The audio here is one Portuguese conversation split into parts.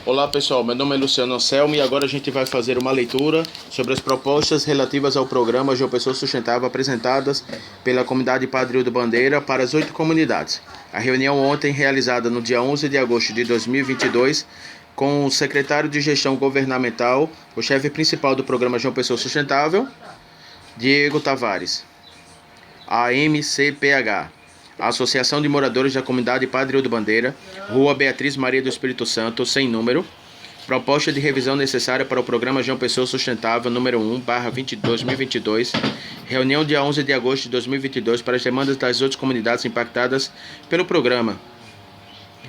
Olá pessoal, meu nome é Luciano Anselmo e agora a gente vai fazer uma leitura sobre as propostas relativas ao programa João Pessoa Sustentável apresentadas pela comunidade Padre Hildo Bandeira para as 8 comunidades. A reunião ontem, realizada no dia 11 de agosto de 2022, com o secretário de Gestão Governamental, o chefe principal do programa João Pessoa Sustentável, Diego Tavares, a AMCPH, a Associação de Moradores da Comunidade Padre Hildo Bandeira, Rua Beatriz Maria do Espírito Santo, sem número, proposta de revisão necessária para o Programa João Pessoa Sustentável número 1/2022, reunião dia 11 de agosto de 2022 para as demandas das outras comunidades impactadas pelo programa.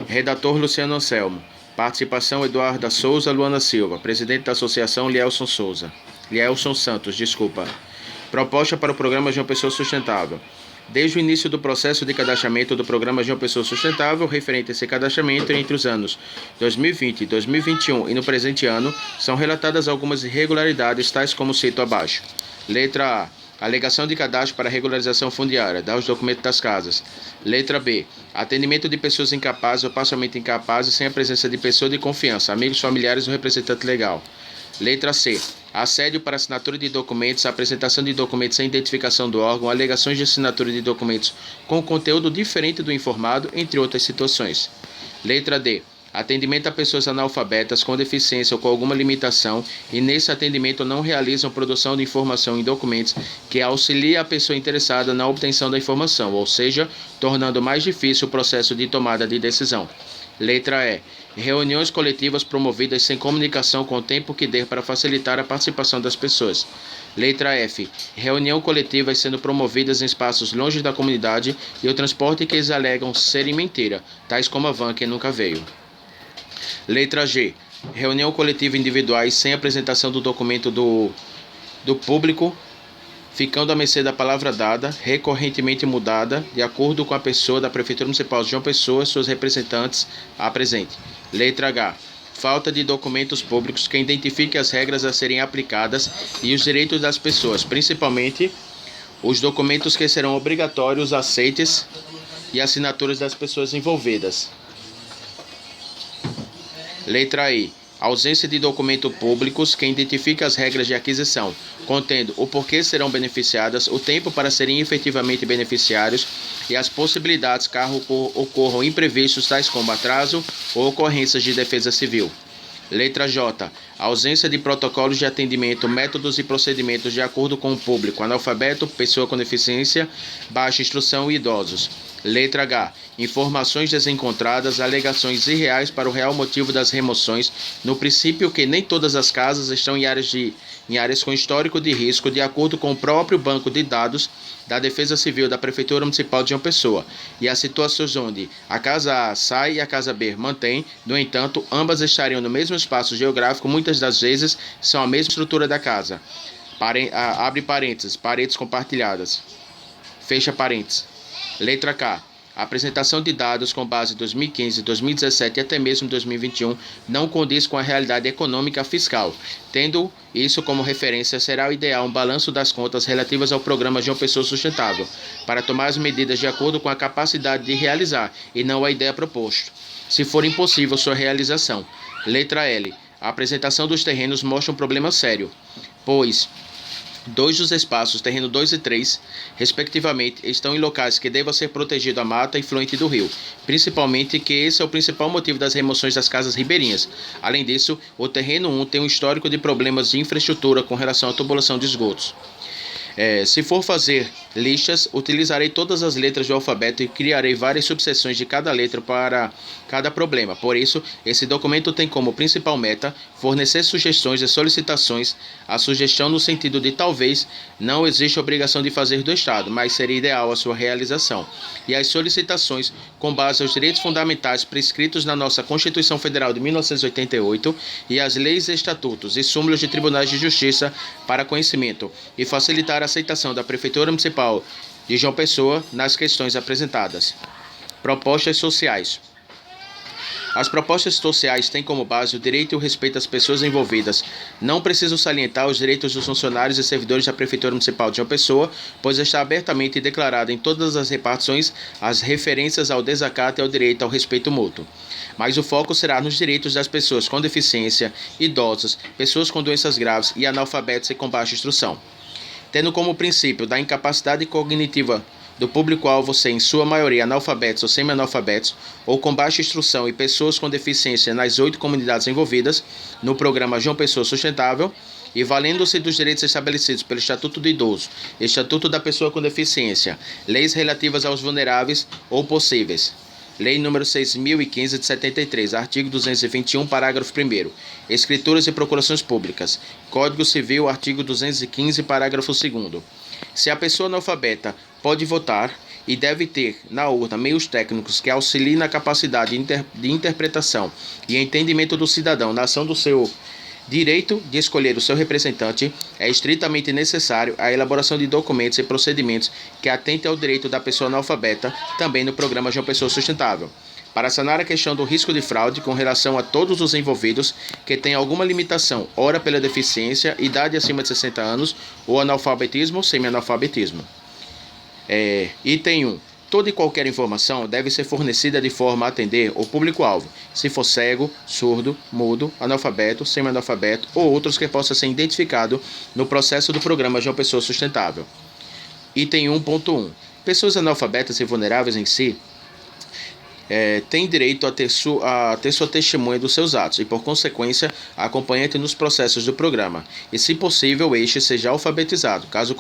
Redator Luciano Anselmo. Participação Eduarda Souza, Luana Silva. Presidente da Associação Lielson Santos. Proposta para o Programa João Pessoa Sustentável. Desde o início do processo de cadastramento do Programa João Pessoa Sustentável, referente a esse cadastramento entre os anos 2020 e 2021 e no presente ano, são relatadas algumas irregularidades, tais como cito abaixo. Letra A. Alegação de cadastro para regularização fundiária, dar os documentos das casas. Letra B. Atendimento de pessoas incapazes ou parcialmente incapazes sem a presença de pessoa de confiança, amigos, familiares ou representante legal. Letra C. Assédio para assinatura de documentos, apresentação de documentos sem identificação do órgão, alegações de assinatura de documentos com conteúdo diferente do informado, entre outras situações. Letra D. Atendimento a pessoas analfabetas com deficiência ou com alguma limitação e nesse atendimento não realizam produção de informação em documentos que auxilia a pessoa interessada na obtenção da informação, ou seja, tornando mais difícil o processo de tomada de decisão. Letra E. Reuniões coletivas promovidas sem comunicação com o tempo que der para facilitar a participação das pessoas. Letra F. Reunião coletivas sendo promovidas em espaços longe da comunidade e o transporte que eles alegam serem mentira, tais como a van que nunca veio. Letra G. Reunião coletiva individuais sem apresentação do documento do público, ficando à mercê da palavra dada, recorrentemente mudada, de acordo com a pessoa da Prefeitura Municipal de João Pessoa, seus representantes a presente. Letra H. Falta de documentos públicos que identifiquem as regras a serem aplicadas e os direitos das pessoas, principalmente os documentos que serão obrigatórios, aceites e assinaturas das pessoas envolvidas. Letra I. Ausência de documentos públicos que identifiquem as regras de aquisição, contendo o porquê serão beneficiadas, o tempo para serem efetivamente beneficiários e as possibilidades caso ocorram imprevistos, tais como atraso ou ocorrências de defesa civil. Letra J. Ausência de protocolos de atendimento, métodos e procedimentos de acordo com o público, analfabeto, pessoa com deficiência, baixa instrução e idosos. Letra H. Informações desencontradas, alegações irreais para o real motivo das remoções, no princípio que nem todas as casas estão em áreas com histórico de risco, de acordo com o próprio banco de dados da Defesa Civil da Prefeitura Municipal de João Pessoa, e há situações onde a casa A sai e a casa B mantém, no entanto, ambas estariam no mesmo espaço geográfico, muitas das vezes são a mesma estrutura da casa. Abre parênteses, paredes compartilhadas. Fecha parênteses. Letra K. A apresentação de dados com base em 2015, 2017 e até mesmo 2021 não condiz com a realidade econômica fiscal. Tendo isso como referência, será o ideal um balanço das contas relativas ao programa João Pessoa Sustentável, para tomar as medidas de acordo com a capacidade de realizar e não a ideia proposta, se for impossível sua realização. Letra L. A apresentação dos terrenos mostra um problema sério, pois 2 dos espaços, terreno 2 e 3, respectivamente, estão em locais que devam ser protegidos à mata influente do rio, principalmente que esse é o principal motivo das remoções das casas ribeirinhas. Além disso, o terreno 1 tem um histórico de problemas de infraestrutura com relação à tubulação de esgotos. Se for fazer listas, utilizarei todas as letras do alfabeto e criarei várias subseções de cada letra para cada problema. Por isso, esse documento tem como principal meta fornecer sugestões e solicitações. A sugestão no sentido de talvez não existe obrigação de fazer do Estado, mas seria ideal a sua realização. E as solicitações com base aos direitos fundamentais prescritos na nossa Constituição Federal de 1988 e as leis, estatutos e súmulas de tribunais de justiça para conhecimento e facilitar a aceitação da Prefeitura Municipal de João Pessoa nas questões apresentadas. Propostas sociais. As propostas sociais têm como base o direito e o respeito às pessoas envolvidas. Não preciso salientar os direitos dos funcionários e servidores da Prefeitura Municipal de João Pessoa, pois está abertamente declarado em todas as repartições as referências ao desacato e ao direito ao respeito mútuo. Mas o foco será nos direitos das pessoas com deficiência, idosos, pessoas com doenças graves e analfabetos e com baixa instrução. Tendo como princípio da incapacidade cognitiva do público-alvo ser, em sua maioria, analfabetos ou semi-analfabetos, ou com baixa instrução e pessoas com deficiência nas 8 comunidades envolvidas no programa João Pessoa Sustentável, e valendo-se dos direitos estabelecidos pelo Estatuto do Idoso, Estatuto da Pessoa com Deficiência, leis relativas aos vulneráveis ou possíveis. Lei nº 6.015 de 73, artigo 221, parágrafo 1º. Escrituras e procurações públicas. Código Civil, artigo 215, parágrafo 2º. Se a pessoa analfabeta pode votar e deve ter na urna meios técnicos que auxiliem na capacidade de interpretação e entendimento do cidadão na ação do seu direito de escolher o seu representante, é estritamente necessário a elaboração de documentos e procedimentos que atentem ao direito da pessoa analfabeta, também no programa João Pessoa Sustentável. Para sanar a questão do risco de fraude com relação a todos os envolvidos que têm alguma limitação, ora pela deficiência, idade acima de 60 anos, ou analfabetismo ou semi-analfabetismo. Item 1. Toda e qualquer informação deve ser fornecida de forma a atender o público-alvo, se for cego, surdo, mudo, analfabeto, semi-analfabeto ou outros que possam ser identificados no processo do programa João Pessoa Sustentável. Item 1.1. Pessoas analfabetas e vulneráveis em si têm direito a ter sua testemunha dos seus atos e, por consequência, acompanhante nos processos do programa, e, se possível, este seja alfabetizado. Caso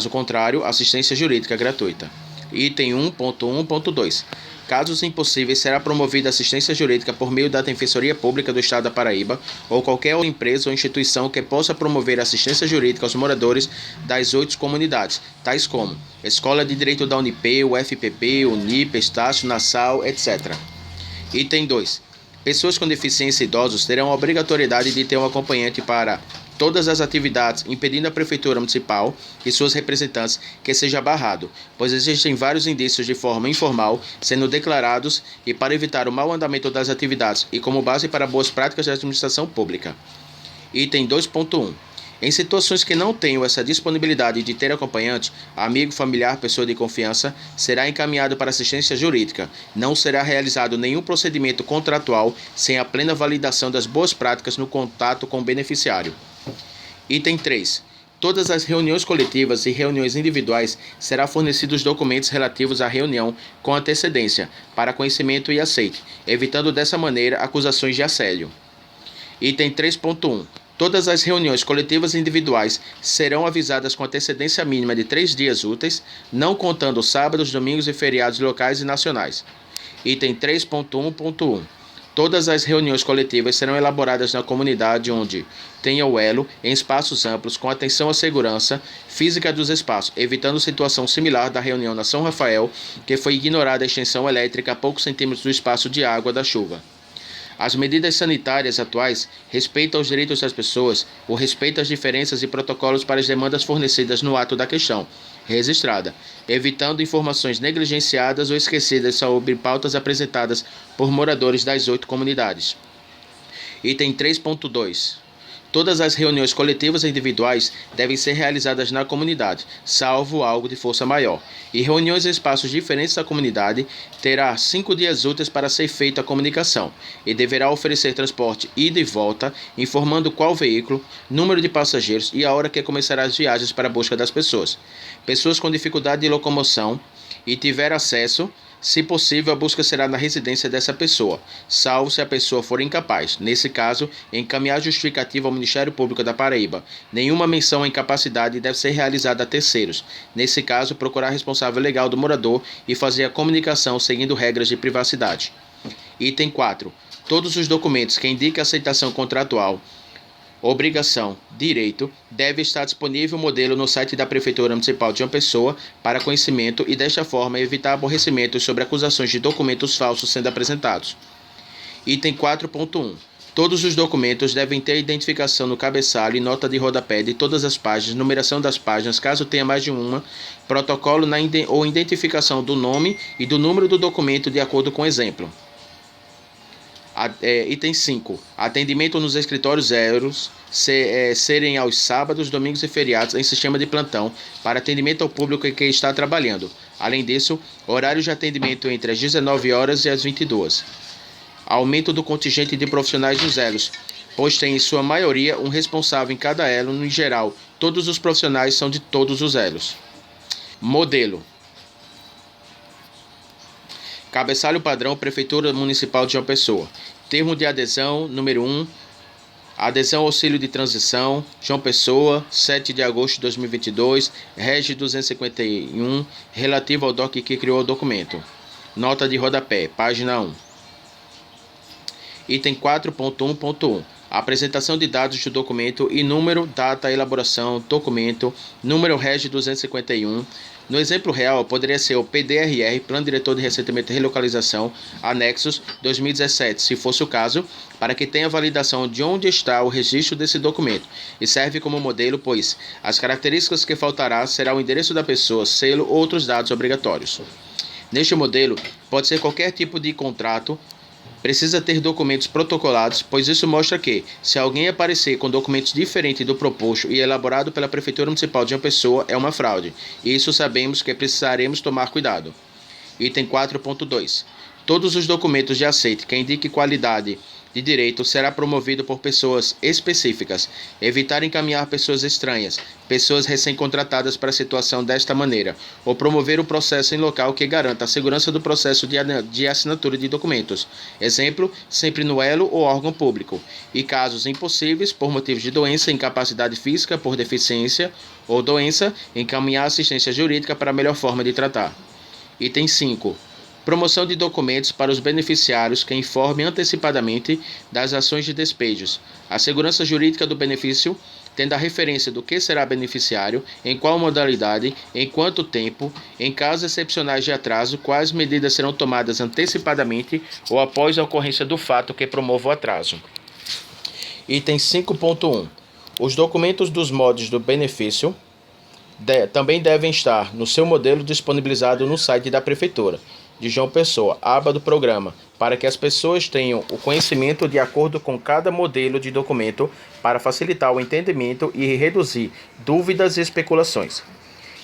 contrário, assistência jurídica gratuita. Item 1.1.2. Casos impossíveis, será promovida assistência jurídica por meio da Defensoria Pública do Estado da Paraíba ou qualquer empresa ou instituição que possa promover assistência jurídica aos moradores das 8 comunidades, tais como Escola de Direito da Unip, UFPP, Unip, Estácio, Nassau, etc. Item 2. Pessoas com deficiência e idosos terão a obrigatoriedade de ter um acompanhante para todas as atividades, impedindo a Prefeitura Municipal e seus representantes que seja barrado, pois existem vários indícios de forma informal sendo declarados, e para evitar o mau andamento das atividades e como base para boas práticas de administração pública. Item 2.1. Em situações que não tenham essa disponibilidade de ter acompanhante, amigo, familiar, pessoa de confiança, será encaminhado para assistência jurídica. Não será realizado nenhum procedimento contratual sem a plena validação das boas práticas no contato com o beneficiário. Item 3. Todas as reuniões coletivas e reuniões individuais serão fornecidos documentos relativos à reunião com antecedência, para conhecimento e aceite, evitando dessa maneira acusações de assédio. Item 3.1. Todas as reuniões coletivas e individuais serão avisadas com antecedência mínima de 3 dias úteis, não contando sábados, domingos e feriados locais e nacionais. Item 3.1.1. Todas as reuniões coletivas serão elaboradas na comunidade onde tenha o elo, em espaços amplos, com atenção à segurança física dos espaços, evitando situação similar da reunião na São Rafael, que foi ignorada a extensão elétrica a poucos centímetros do espaço de água da chuva. As medidas sanitárias atuais respeitam aos direitos das pessoas, o respeito às diferenças e protocolos para as demandas fornecidas no ato da questão registrada, evitando informações negligenciadas ou esquecidas sobre pautas apresentadas por moradores das 8 comunidades. Item 3.2. Todas as reuniões coletivas e individuais devem ser realizadas na comunidade, salvo algo de força maior, e reuniões em espaços diferentes da comunidade terá 5 dias úteis para ser feita a comunicação, e deverá oferecer transporte ida e volta, informando qual veículo, número de passageiros e a hora que começará as viagens para a busca das pessoas. Pessoas com dificuldade de locomoção e tiver acesso, se possível, a busca será na residência dessa pessoa, salvo se a pessoa for incapaz. Nesse caso, encaminhar justificativa ao Ministério Público da Paraíba. Nenhuma menção à incapacidade deve ser realizada a terceiros. Nesse caso, procurar responsável legal do morador e fazer a comunicação seguindo regras de privacidade. Item 4. Todos os documentos que indiquem aceitação contratual, obrigação, direito, deve estar disponível o modelo no site da Prefeitura Municipal de João Pessoa para conhecimento e, desta forma, evitar aborrecimentos sobre acusações de documentos falsos sendo apresentados. Item 4.1. Todos os documentos devem ter identificação no cabeçalho e nota de rodapé de todas as páginas, numeração das páginas, caso tenha mais de uma, protocolo ou identificação do nome e do número do documento de acordo com o exemplo. Item 5. Atendimento nos escritórios zeros serem aos sábados, domingos e feriados em sistema de plantão para atendimento ao público em que está trabalhando. Além disso, horários de atendimento entre as 19 horas e as 22. Aumento do contingente de profissionais dos elos, pois tem em sua maioria um responsável em cada elo. No geral, todos os profissionais são de todos os elos. Modelo. Cabeçalho padrão, Prefeitura Municipal de João Pessoa. Termo de adesão, número 1. Adesão auxílio de transição, João Pessoa, 7 de agosto de 2022, Reg 251, relativo ao DOC que criou o documento. Nota de rodapé, página 1. Item 4.1.1. Apresentação de dados do documento e número, data, elaboração, documento, número Reg 251. No exemplo real, poderia ser o PDRR, Plano Diretor de Reassentamento e Relocalização, anexos 2017, se fosse o caso, para que tenha validação de onde está o registro desse documento, e serve como modelo, pois as características que faltará será o endereço da pessoa, selo ou outros dados obrigatórios. Neste modelo, pode ser qualquer tipo de contrato. Precisa ter documentos protocolados, pois isso mostra que, se alguém aparecer com documentos diferentes do proposto e elaborado pela Prefeitura Municipal de João Pessoa, é uma fraude. E isso sabemos que precisaremos tomar cuidado. Item 4.2. Todos os documentos de aceite que indiquem qualidade de direito será promovido por pessoas específicas. Evitar encaminhar pessoas estranhas, pessoas recém-contratadas para a situação desta maneira, ou promover o processo em local que garanta a segurança do processo de assinatura de documentos. Exemplo, sempre no elo ou órgão público. E casos impossíveis, por motivos de doença, incapacidade física, por deficiência ou doença, encaminhar assistência jurídica para a melhor forma de tratar. Item 5. Promoção de documentos para os beneficiários que informem antecipadamente das ações de despejos. A segurança jurídica do benefício, tendo a referência do que será beneficiário, em qual modalidade, em quanto tempo, em casos excepcionais de atraso, quais medidas serão tomadas antecipadamente ou após a ocorrência do fato que promova o atraso. Item 5.1. Os documentos dos modos do benefício também devem estar no seu modelo disponibilizado no site da Prefeitura de João Pessoa, aba do programa, para que as pessoas tenham o conhecimento de acordo com cada modelo de documento para facilitar o entendimento e reduzir dúvidas e especulações.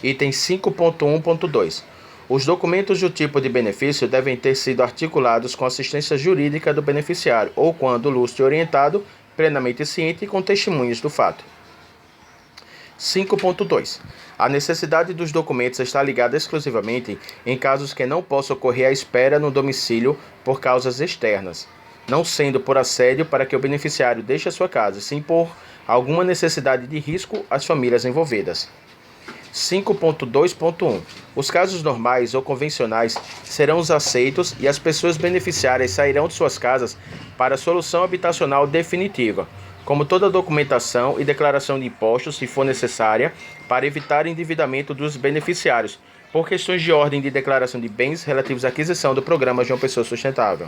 Item 5.1.2. Os documentos do tipo de benefício devem ter sido articulados com assistência jurídica do beneficiário ou, quando lúcido e orientado, plenamente ciente e com testemunhas do fato. 5.2. A necessidade dos documentos está ligada exclusivamente em casos que não possa ocorrer a espera no domicílio por causas externas, não sendo por assédio para que o beneficiário deixe a sua casa, sim por alguma necessidade de risco às famílias envolvidas. 5.2.1. Os casos normais ou convencionais serão os aceitos e as pessoas beneficiárias sairão de suas casas para solução habitacional definitiva, como toda documentação e declaração de impostos, se for necessária, para evitar endividamento dos beneficiários, por questões de ordem de declaração de bens relativos à aquisição do programa João Pessoa Sustentável.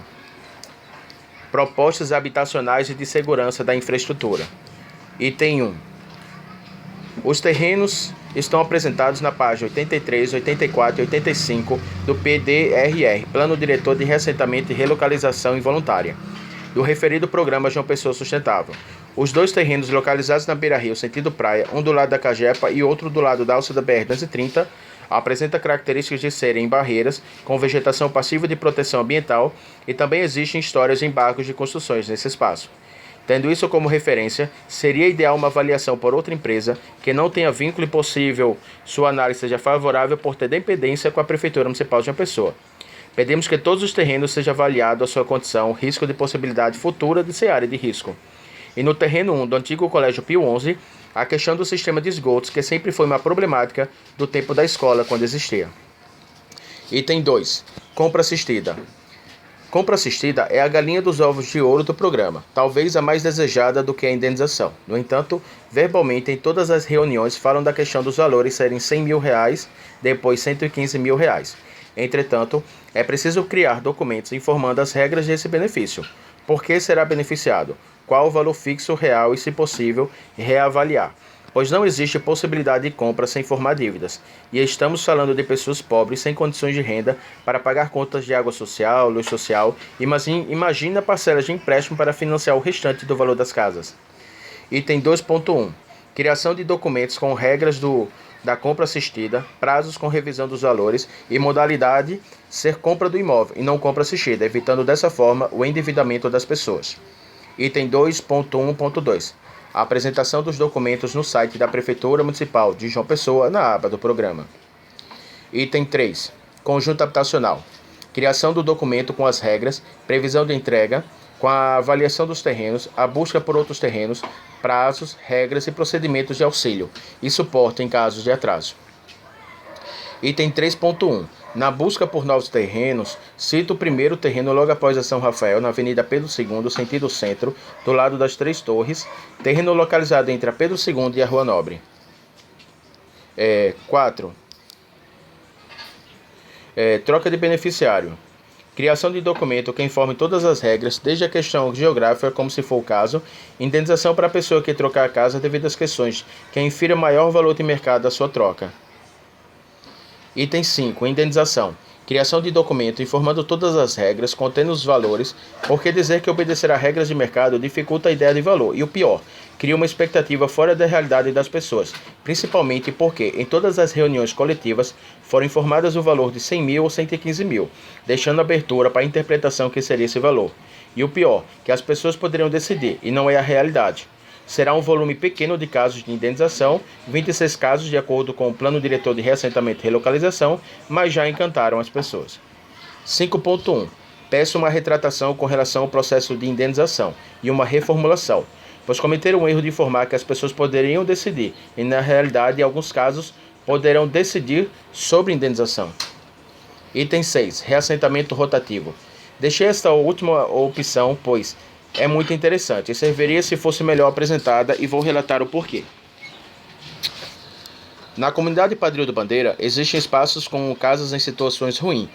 Propostas habitacionais e de segurança da infraestrutura. Item 1. Os terrenos estão apresentados na página 83, 84 e 85 do PDRR, Plano Diretor de Reassentamento e Relocalização Involuntária, do referido programa João Pessoa Sustentável. Os dois terrenos localizados na beira-rio, sentido praia, um do lado da Cagepa e outro do lado da alça da BR-230, apresentam características de serem barreiras com vegetação passiva de proteção ambiental e também existem histórias de embargos de construções nesse espaço. Tendo isso como referência, seria ideal uma avaliação por outra empresa que não tenha vínculo e possível sua análise seja favorável por ter dependência com a Prefeitura Municipal de João Pessoa. Pedimos que todos os terrenos sejam avaliados a sua condição, risco de possibilidade futura de ser área de risco. E no terreno 1 do antigo Colégio Pio XI, a questão do sistema de esgotos, que sempre foi uma problemática do tempo da escola, quando existia. Item 2. Compra assistida. Compra assistida é a galinha dos ovos de ouro do programa, talvez a mais desejada do que a indenização. No entanto, verbalmente, em todas as reuniões, falam da questão dos valores serem R$100 mil, depois R$115 mil. Entretanto, é preciso criar documentos informando as regras desse benefício. Por que será beneficiado? Qual o valor fixo real e, se possível, reavaliar. pois não existe possibilidade de compra sem formar dívidas, e estamos falando de pessoas pobres sem condições de renda para pagar contas de água social, luz social, imagina parcelas de empréstimo para financiar o restante do valor das casas. Item 2.1. Criação de documentos com regras da compra assistida, prazos com revisão dos valores e modalidade ser compra do imóvel e não compra assistida, evitando dessa forma o endividamento das pessoas. Item 2.1.2. A apresentação dos documentos no site da Prefeitura Municipal de João Pessoa, na aba do programa. Item 3. Conjunto habitacional. Criação do documento com as regras, previsão de entrega, com a avaliação dos terrenos, a busca por outros terrenos, prazos, regras e procedimentos de auxílio e suporte em casos de atraso. Item 3.1. Na busca por novos terrenos, cita o primeiro terreno logo após a São Rafael, na Avenida Pedro II, sentido centro, do lado das Três Torres, terreno localizado entre a Pedro II e a Rua Nobre. 4. Troca de beneficiário. Criação de documento que informe todas as regras, desde a questão geográfica, como se for o caso, indenização para a pessoa que trocar a casa devido às questões que infira maior valor de mercado da sua troca. Item 5. Indenização. Criação de documento informando todas as regras, contendo os valores, porque dizer que obedecer a regras de mercado dificulta a ideia de valor, e o pior, cria uma expectativa fora da realidade das pessoas, principalmente porque, em todas as reuniões coletivas, foram informadas o valor de 100 mil ou 115 mil, deixando abertura para a interpretação que seria esse valor. E o pior, que as pessoas poderiam decidir, e não é a realidade. Será um volume pequeno de casos de indenização, 26 casos de acordo com o Plano Diretor de Reassentamento e Relocalização, mas já encantaram as pessoas. 5.1. Peço uma retratação com relação ao processo de indenização e uma reformulação, pois cometeram o erro de informar que as pessoas poderiam decidir, e na realidade, em alguns casos, poderão decidir sobre indenização. Item 6. Reassentamento rotativo. Deixei esta última opção, pois é muito interessante e serviria se fosse melhor apresentada, e vou relatar o porquê. Na comunidade Padre do Bandeira, existem espaços com casas em situações ruins,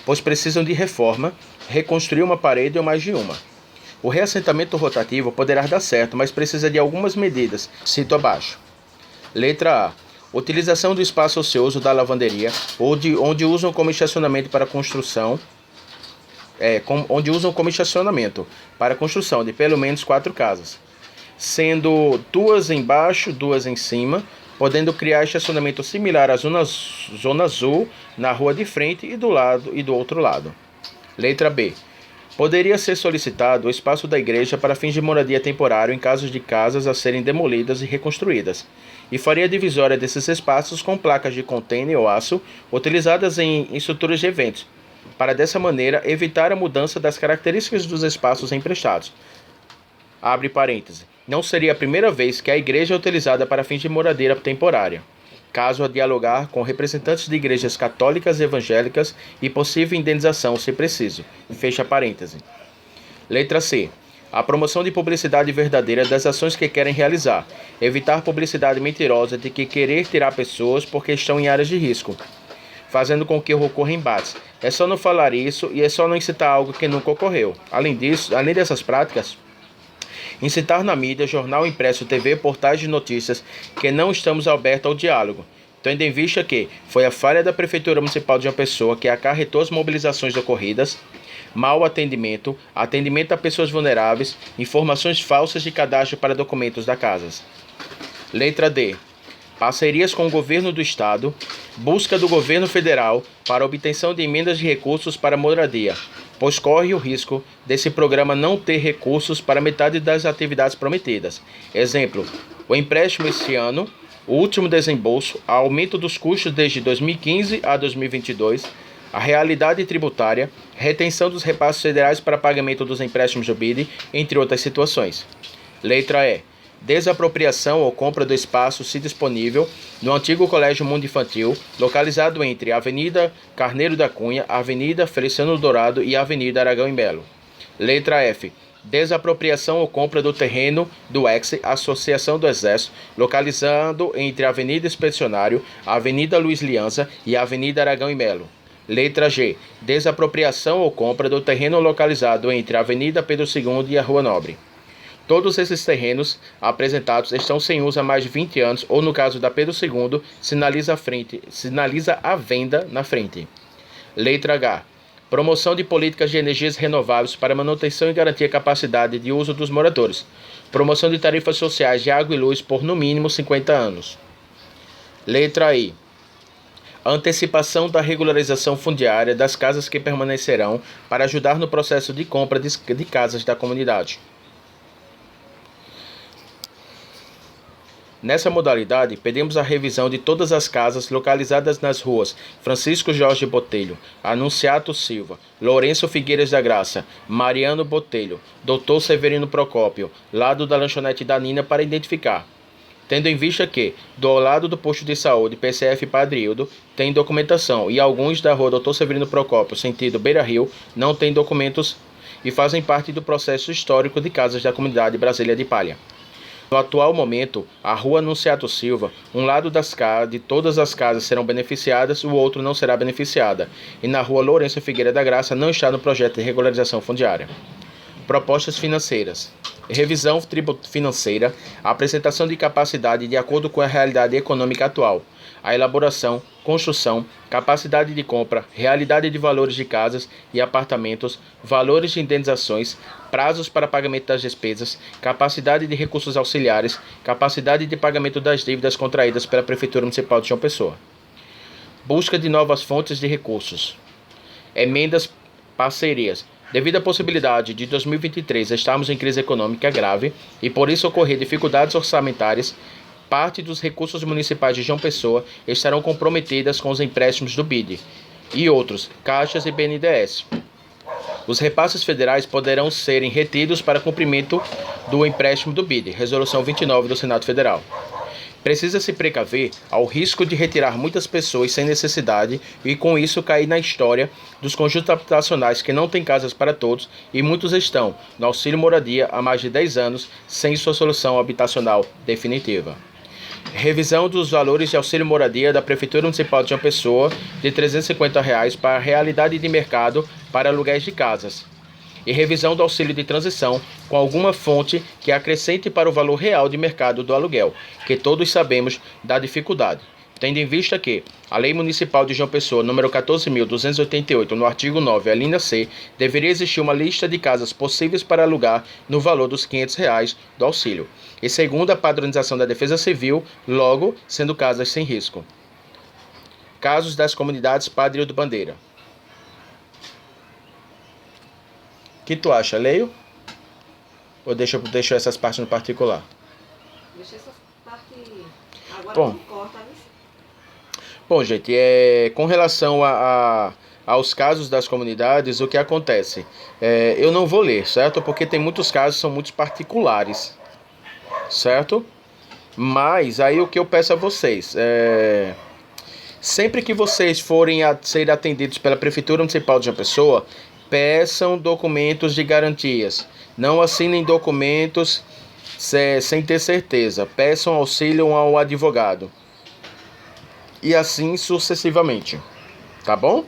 pois precisam de reforma, reconstruir uma parede ou mais de uma. O reassentamento rotativo poderá dar certo, mas precisa de algumas medidas, cito abaixo. Letra A. Utilização do espaço ocioso da lavanderia, onde usam como estacionamento para construção de pelo menos 4 casas, sendo 2 embaixo, 2 em cima, podendo criar estacionamento similar à zona azul na rua de frente e do lado e do outro lado. Letra B. Poderia ser solicitado o espaço da igreja para fins de moradia temporário em casos de casas a serem demolidas e reconstruídas, e faria divisória desses espaços com placas de contêiner ou aço utilizadas em estruturas de eventos, para dessa maneira evitar a mudança das características dos espaços emprestados. Abre parêntese. Não seria a primeira vez que a igreja é utilizada para fins de moradia temporária, caso a dialogar com representantes de igrejas católicas e evangélicas e possível indenização se preciso. Fecha parêntese. Letra C. A promoção de publicidade verdadeira das ações que querem realizar. Evitar publicidade mentirosa de que querer tirar pessoas porque estão em áreas de risco, fazendo com que ocorra embates. É só não falar isso e é só não incitar algo que nunca ocorreu. Além dessas práticas, incitar na mídia, jornal impresso, TV, portais de notícias que não estamos abertos ao diálogo, tendo em vista que foi a falha da Prefeitura Municipal de João Pessoa que acarretou as mobilizações ocorridas, mau atendimento a pessoas vulneráveis, informações falsas de cadastro para documentos da casa. Letra D. Parcerias com o governo do estado, busca do governo federal para obtenção de emendas de recursos para moradia, pois corre o risco desse programa não ter recursos para metade das atividades prometidas. Exemplo, o empréstimo este ano, o último desembolso, aumento dos custos desde 2015 a 2022, a realidade tributária, retenção dos repasses federais para pagamento dos empréstimos do BID, entre outras situações. Letra E. Desapropriação ou compra do espaço, se disponível, no antigo Colégio Mundo Infantil, localizado entre a Avenida Carneiro da Cunha, Avenida Feliciano Dourado e Avenida Aragão e Melo. Letra F. Desapropriação ou compra do terreno do EX, Associação do Exército, localizado entre a Avenida Expedicionário, a Avenida Luiz Liança e a Avenida Aragão e Melo. Letra G. Desapropriação ou compra do terreno localizado entre a Avenida Pedro II e a Rua Nobre. Todos esses terrenos apresentados estão sem uso há mais de 20 anos, ou no caso da Pedro II, sinaliza a venda na frente. Letra H. Promoção de políticas de energias renováveis para manutenção e garantir a capacidade de uso dos moradores. Promoção de tarifas sociais de água e luz por no mínimo 50 anos. Letra I. Antecipação da regularização fundiária das casas que permanecerão para ajudar no processo de compra de casas da comunidade. Nessa modalidade, pedimos a revisão de todas as casas localizadas nas ruas Francisco Jorge Botelho, Anunciato Silva, Lourenço Figueiras da Graça, Mariano Botelho, Dr. Severino Procópio, lado da lanchonete da Nina, para identificar. Tendo em vista que, do lado do posto de saúde PCF Padre Hildo, tem documentação e alguns da rua Dr. Severino Procópio, sentido Beira Rio, não têm documentos e fazem parte do processo histórico de casas da comunidade Brasília de Palha. No atual momento, a rua Anunciato Silva, um lado de todas as casas serão beneficiadas, o outro não será beneficiada, e na rua Lourenço Figueira da Graça não está no projeto de regularização fundiária. Propostas financeiras. Revisão financeira, a apresentação de capacidade de acordo com a realidade econômica atual, a elaboração, construção, capacidade de compra, realidade de valores de casas e apartamentos, valores de indenizações, prazos para pagamento das despesas, capacidade de recursos auxiliares, capacidade de pagamento das dívidas contraídas pela Prefeitura Municipal de João Pessoa. Busca de novas fontes de recursos. Emendas, parcerias. Devido à possibilidade de 2023 estarmos em crise econômica grave e por isso ocorrer dificuldades orçamentárias, parte dos recursos municipais de João Pessoa estarão comprometidas com os empréstimos do BID e outros, caixas e BNDES. Os repasses federais poderão serem retidos para cumprimento do empréstimo do BID, Resolução 29 do Senado Federal. Precisa se precaver ao risco de retirar muitas pessoas sem necessidade e com isso cair na história dos conjuntos habitacionais que não têm casas para todos e muitos estão no auxílio moradia há mais de 10 anos sem sua solução habitacional definitiva. Revisão dos valores de auxílio moradia da Prefeitura Municipal de João Pessoa de R$ 350 para a realidade de mercado para aluguéis de casas. E revisão do auxílio de transição com alguma fonte que acrescente para o valor real de mercado do aluguel, que todos sabemos da dificuldade. Tendo em vista que a Lei Municipal de João Pessoa, número 14.288, no artigo 9, a linha C, deveria existir uma lista de casas possíveis para alugar no valor dos R$ 500 do auxílio. E segundo a padronização da Defesa Civil, logo sendo casas sem risco. Casos das comunidades Padre Hildo Bandeira. O que tu acha? Leio? Ou deixa essas partes no particular? Deixa essas partes. Agora Bom. não corta, viu? Bom, gente, com relação aos casos das comunidades, o que acontece? Eu não vou ler, certo? Porque tem muitos casos, são muitos particulares, certo? Mas aí o que eu peço a vocês sempre que vocês forem a ser atendidos pela Prefeitura Municipal de João Pessoa, peçam documentos de garantias. Não assinem documentos sem ter certeza. Peçam auxílio ao advogado. E assim sucessivamente. Tá bom?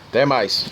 Até mais.